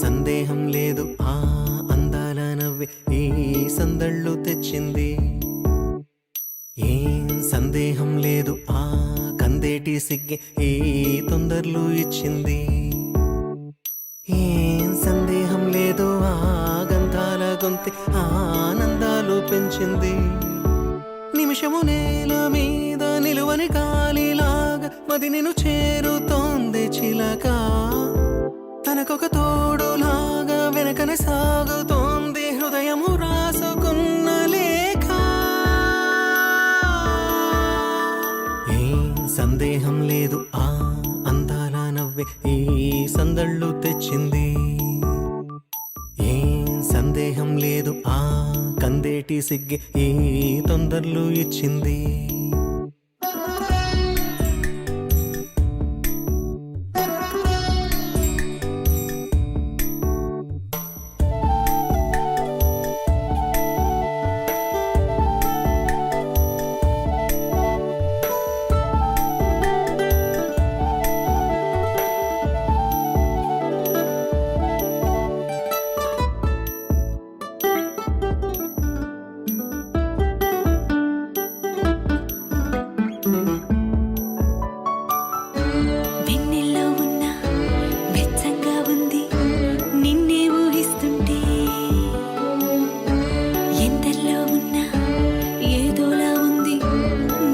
సందేహం లేదు ఆ అందాల నవ్వే ఈ సందళ్ళు తెచ్చింది. ఏం సందేహం లేదు ఆ కందేటి సిగ్గే ఈ తొందరలు ఇచ్చింది. ఏం సందేహం లేదు ఆ గంధాల గొంతె ఆనందాలు పెంచింది. నిమిషము నేల మీద నిలువని గాలిలాగా మది నిన్ను చేరుతోంది చిలక. తనకొక తోడులాగా వెనకనే సాగుతోంది హృదయము రాసుకున్న లేఖ. ఏం సందేహం లేదు ఆ అందాల నవ్వే ఈ సందళ్ళు తెచ్చింది. ఏం సందేహం లేదు ఆ కందేటి సిగ్గే ఈ తొందరలు ఇచ్చింది. వెన్నెల్లో ఉన్న వెచ్చంగా ఉంది నిన్నే ఊహిస్తుంటే, ఎందల్లో ఉన్న ఏదోలా ఉంది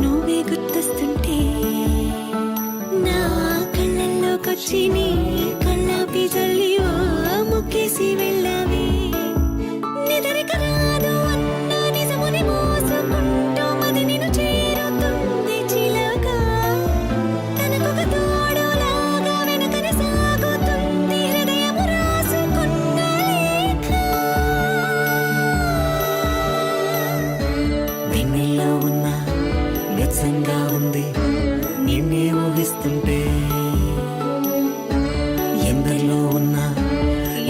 నువ్వే గుర్తొస్తుంటే. నా కళ్ళల్లోకొచ్చి నీ కళ్ళాపి జల్లి ఓ ముక్కేసి వెళ్ళావే. నిదరిక రాదు అన్న నిజముని మోసుకుంటూ మది నిన్ను చేరుతుంది చిలక. తనకొక తోడులాగా వెనకనే సాగుతుంది హృదయము రాసుకున్న లేఖ. వెన్నెల్లో ఉన్న వెచ్చంగా ఉంది నిన్నే ఊహిస్తుంటే, ఎందరిలో ఉన్న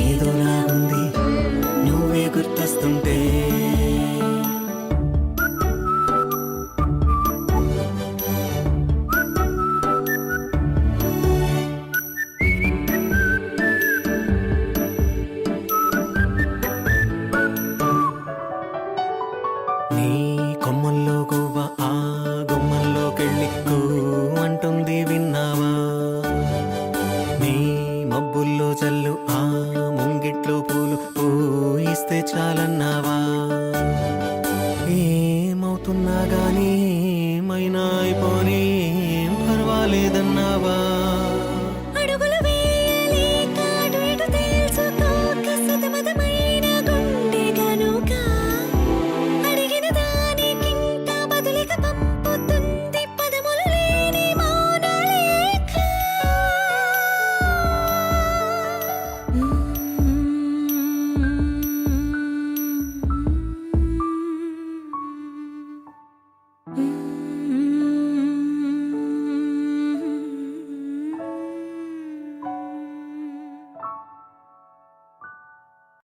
ఏదోలా ఉంది నువ్వే గుర్తొస్తుంటే. నీ కొమ్మల్లో గువ్వ ఆ గుమ్మల్లోకెళ్ళి కూ అంటుంది విన్నావా. నీ మబ్బుల్లో చల్లు ఆ ముంగిట్లో పూలు పూయిస్తే చాలన్నావా. ఏమవుతున్నా గానీ ఏమైనా అయిపోనీ ఏం పర్వాలేదన్నావా.